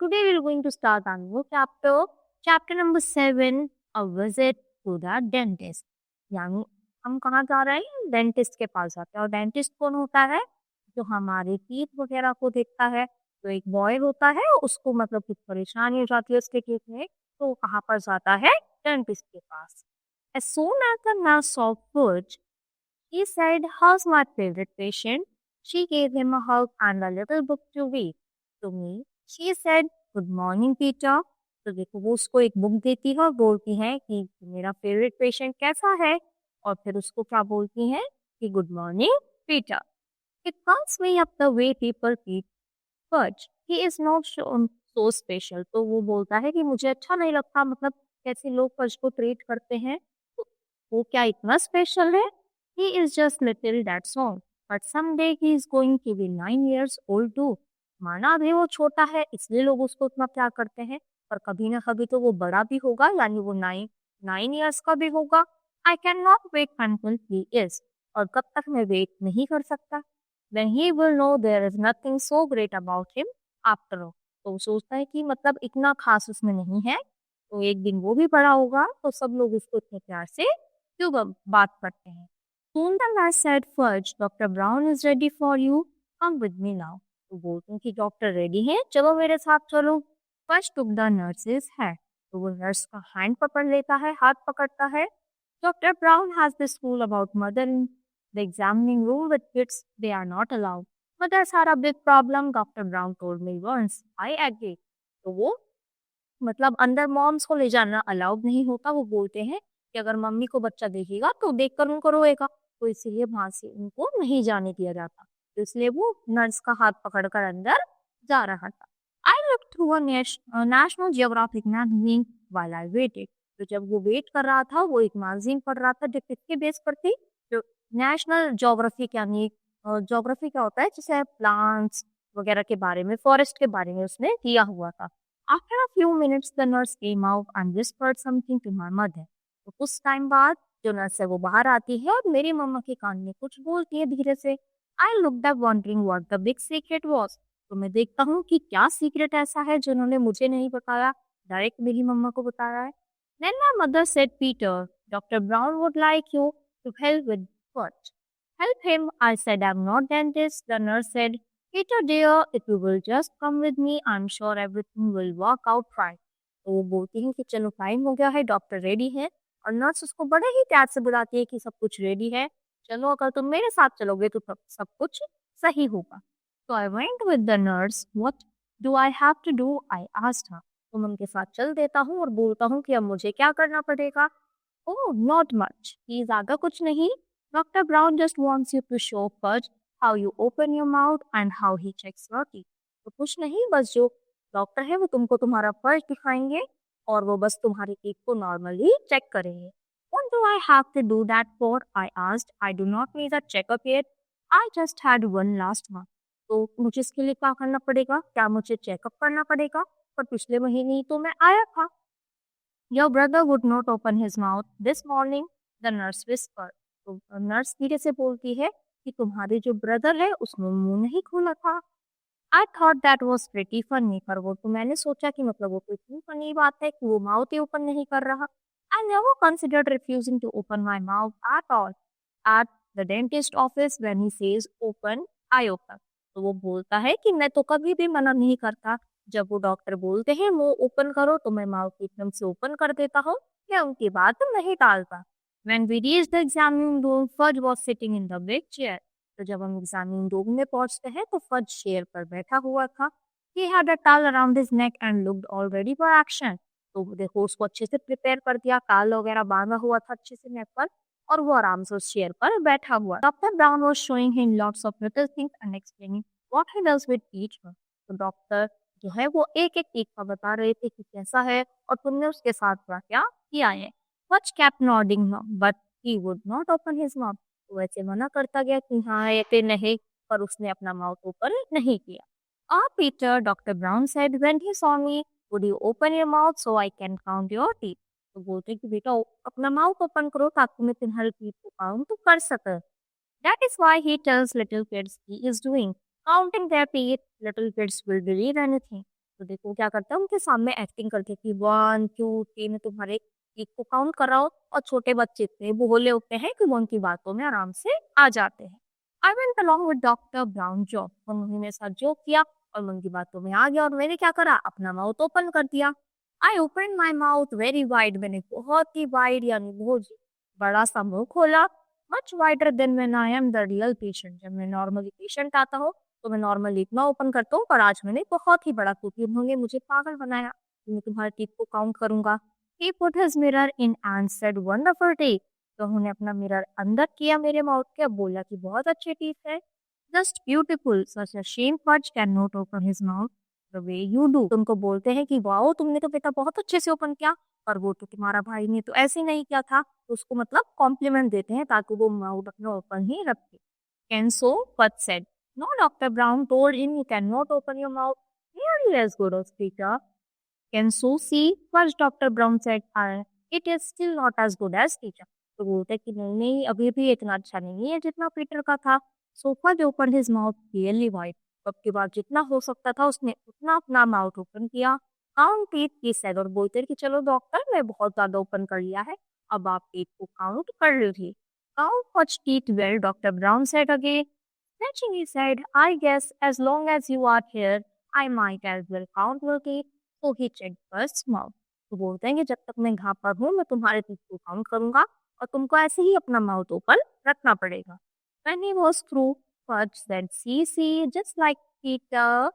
today we're going to start our new chapter, chapter number 7, a visit to the dentist. यानी हम कहाँ जा रहे हैं? डेंटिस्ट के पास जाते हैं। और डेंटिस्ट कौन होता है? जो हमारे टीथ वगैरह को देखता है। तो एक बॉय होता है, उसको मतलब कुछ परेशानी हो जाती है उसके टीथ में, तो वो कहाँ पर जाता है? डेंटिस्ट के पास। As soon as the nurse saw Fudge, he said, "How's my favorite patient?" She gave him a hug and a little book to read. To me, she said, "Good morning, Peter." तो देखो वो उसको एक book देती है और बोलती है कि मेरा फेवरेट पेशेंट कैसा है, और फिर उसको क्या बोलती है कि good morning Peter. It calms me up the way people treat Fudge. He is not so special. तो वो बोलता है कि मुझे अच्छा नहीं लगता, मतलब कैसे लोग फज को ट्रीट करते हैं, तो वो क्या इतना स्पेशल है? He is just little, that's all. But someday he is going to be 9 years old too. माना अभी वो छोटा है इसलिए लोग उसको इतना प्यार करते हैं, पर कभी ना कभी तो वो बड़ा भी होगा, यानी वो 9 ईयर्स का भी होगा. I cannot wait until he is. और कब तक मैं वेट नहीं कर सकता. Then he will know there is nothing so great about him after all. तो वो सोचता है कि मतलब इतना खास उसमें नहीं है, तो एक दिन वो भी बड़ा होगा तो सब लोग उसको इतने प्यार से क्यों बात करते हैं. Soon the nurse said, "Fudge, Dr. Brown is ready for you. Come with me now." तो बोलते हैं कि डॉक्टर रेडी है, चलो मेरे साथ चलो. First took the nurse's hand. तो वो नर्स का हैंड पकड़ लेता है, हाथ पकड़ता है. Dr. Brown has this rule about mother in the examining room with kids. They are not allowed. Mothers are a big problem, Dr. Brown told me once. I agree. तो वो मतलब अंदर मॉम्स को ले जाना अलाउड नहीं होता. वो बोलते हैं कि अगर मम्मी को बच्चा देखेगा तो देखकर उनको रोएगा, तो इसीलिए वहां से उनको नहीं जाने दिया जाता. तो इसलिए वो नर्स का हाथ पकड़कर अंदर जा रहा था. I look through a national geographic magazine while I waited. तो जब वो वेट कर रहा था, वो एक मैगजीन पढ़ रहा था जो किसके बेस पर थी? जो नेशनल ज्योग्राफिक, यानी ज्योग्राफी क्या होता है, जैसे प्लांट्स वगैरह के बारे में, फॉरेस्ट के बारे में उसने दिया हुआ था. After a few minutes, the nurse came out and whispered something to my mother. तो कुछ टाइम बाद जो नर्स है वो बाहर आती है और मेरी मम्मा के कान में कुछ बोलती है धीरे से. I looked up wondering what the big secret was. तो मैं देखता हूँ कि क्या सीक्रेट ऐसा है जो उन्होंने मुझे नहीं बताया, डायरेक्ट मेरी मम्मा को बताया है. Then my mother said, "Peter, Dr. Brown would like you to help with what?" Help him, I said. I'm not dentist. The nurse said, "Peter dear, if you will just come with me, I'm sure everything will work out right." तो वो बोलती है कि चलो time हो गया है, doctor ready है, और नर्स उसको बड़े ही प्यार से बुलाती है कि सब कुछ रेडी है, चलो अगर तुम मेरे साथ चलोगे तो सब कुछ सही होगा. तो I went with the nurse. What do I have to do? I asked her. तो मैं उनके साथ चल देता हूँ और बोलता हूँ कि अब मुझे क्या करना पड़ेगा. Oh not much. प्लीज आगे कुछ नहीं. Doctor Brown just wants you to show first how you open your mouth and how he checks your teeth. तो कुछ नहीं, बस जो डॉक्टर है वो तुमको तुम्हारा फर्ज दिखाएंगे और वो बस तुम्हारे टीथ को नॉर्मली चेक करेंगे. What do I have to do that for? I asked. I do not need a checkup yet. I just had one last one. तो मुझे इसके लिए क्या करना पड़ेगा? क्या मुझे चेकअप करना पड़ेगा? पर पिछले महीने ही तो मैं आया था. Your brother would not open his mouth this morning, the nurse whispered. तो नर्स धीरे से बोलती है कि तुम्हारे जो ब्रदर है उसने मुंह नहीं खोला था. I thought that was pretty funny. पर वो तो मैंने सोचा कि मतलब वो तो इतनी फनी बात है कि वो माउथ ही ओपन नहीं कर रहा. I never considered refusing to open my mouth at all at the dentist office when he says open I open. तो वो बोलता है कि मैं तो कभी भी मना नहीं करता. जब वो डॉक्टर बोलते हैं मुंह ओपन करो तो मैं माउथ एकदम से ओपन कर देता हूँ, मैं उनकी बात नहीं टालता. When we reached the examining room, Fudge was sitting in the big chair. तो जब हम एग्जामिनिंग रूम में पहुंचते हैं तो फज चेयर पर बैठा हुआ था. He had a towel around his neck and looked all ready for action. तो देखो उसको अच्छे से प्रिपेयर कर दिया, काल वगैरह बांधा हुआ था अच्छे से नेक पर, और वो आराम से उस चेयर पर बैठा हुआ. Doctor brown was showing him lots of little things and explaining what he does with each one. तो डॉक्टर जो है वो एक एक टीक का बता रहे थे कि कैसा है और तुमने उसके साथ क्या किया है. Fudge kept nodding no, but he would not open his mouth. तो वैसे मना करता गया कि हाँ या फिर नहीं, पर उसने अपना माउथ ओपन नहीं किया. Peter, Dr. Brown said when he saw me, would you open your mouth so I can count your teeth? तो बोलते कि बेटा अपना माउथ ओपन करो ताकि मैं तुम्हारे टीथ को काउंट तो कर सके. That is why he tells little kids he is doing counting their teeth. Little kids will believe anything. तो देखो क्या करता है, उनके सामने एक्टिंग करके कि 1, 2, 3 तुम्हारे टीथ को काउंट कर रहा हो, और छोटे बच्चे इतने भोले होते हैं कि वो उनकी बातों में आराम से आ जाते हैं। I went along with doctor brown job, उन्होंने मेरे साथ जोक किया और मैं उनकी बातों में आ गया, और मैंने क्या करा, अपना माउथ ओपन कर दिया। I open my mouth very wide, मैंने बहुत ही वाइड यानी बहुत बड़ा सा मुंह खोला, much wider than when I am the real patient. जब मैं नॉर्मली पेशेंट आता हूँ तो मैं नॉर्मली इतना ओपन करता हूँ, पर आज मैंने बहुत ही बड़ा, क्योंकि उन्होंने मुझे पागल बनाया। मैं तुम्हारे टीथ को काउंट करूंगा। He put his mirror in and said wonderful teeth, तो उन्होंने अपना मिरर अंदर किया मेरे माउथ के, अब बोला कि बहुत अच्छे टीथ है। Just beautiful, such a shame Fudge can not open his mouth the way you do. तुमको बोलते हैं कि वाओ तुमने तो बेटा बहुत अच्छे से ओपन किया, पर वो तो तुम्हारा भाई ने तो ऐसे नहीं किया था। तो उसको मतलब कॉम्प्लीमेंट देते हैं ताकि वो माउथ अपना ओपन ही रखे। Can so Fudge said, no, Dr. Brown told him you cannot open your mouth nearly as good as Peter. Can Sue see? First, Dr. Brown said, it is still not as good as Peter. तो बोलते कि नहीं नहीं, अभी भी इतना अच्छा नहीं है जितना पीटर का था। So first opened his mouth clearly wide. अब के बाद जितना हो सकता था उसने उतना अपना माउथ ओपन किया। काउंट टीथ की said, और बोलते कि चलो डॉक्टर मैं बहुत ज्यादा ओपन कर लिया है, अब आप टीथ को काउंट कर लीजिए। Count much teeth well, Dr. Brown said again. Snatching his head, I guess as long as you are here, I might as well count your teeth. So he checked first mouth. तो बोलते हैं कि जब तक मैं यहाँ पर हूँ मैं तुम्हारे teeth को काउंट करूंगा, और तुमको ऐसे ही अपना माउथ ओपन रखना पड़ेगा। When he was through, Fudge said, see, just like Peter.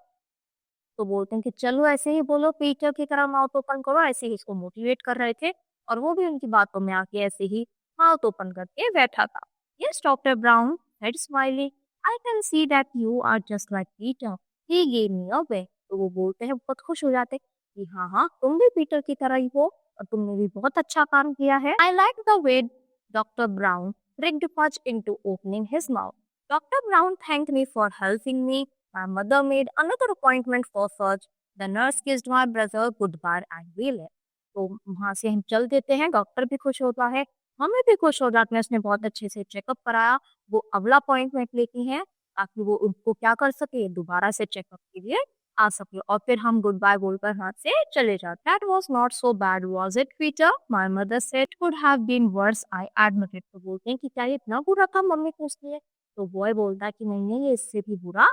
तो बोलते हैं कि चलो ऐसे ही बोलो, पीटर की तरह माउथ ओपन करो, ऐसे ही इसको मोटिवेट कर रहे थे, और वो भी उनकी बातों में आके ऐसे ही माउथ ओपन करके बैठा था। Yes doctor brown said smiling, I can see that you are just like Peter. He gave me a way. तो वो बोलते हैं बहुत खुश हो जाते कि हाँ हाँ तुम भी पीटर की तरह ही हो, और तुमने भी बहुत अच्छा काम किया है। I like the way Dr. Brown tricked Fudge into opening his mouth. Dr. Brown thanked me for helping me. My mother made another appointment for Fudge. The nurse kissed my brother goodbye and we left. तो वहाँ से हम चल देते हैं, doctor भी खुश होता है, हमें भी खुश हो जाते हैं, उसने बहुत अच्छे से चेकअप कराया। वो अगला अपॉइंटमेंट लेती हैं ताकि वो उनको क्या कर सके, दोबारा से चेकअप के लिए आ सके, और फिर हम गुड बाय बोलकर यहाँ से चले जाते। That was not so bad was it Peter, my mother said, could have been worse, I admitted. तो बोलते हैं कि क्या ये इतना बुरा था, मम्मी पूछती है। तो बॉय बोलता है कि नहीं नहीं, ये इससे भी बुरा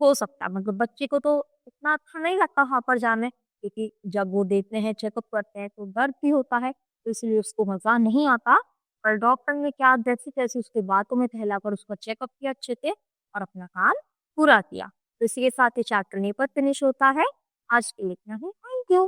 हो सकता है। मतलब बच्चे को तो इतना अच्छा नहीं लगता वहाँ पर जाने, क्योंकि जब वो देते हैं चेकअप करते हैं तो दर्द भी होता है, तो इसलिए उसको मजा नहीं आता। पर डॉक्टर ने क्या जैसे तैसे उसके बातों में फैलाकर उसका चेकअप किया अच्छे से, और अपना काम पूरा किया। तो इसी के साथ ये चैप्टर यहीं पर फिनिश होता है। आज के लिए इतना ही। Thank you.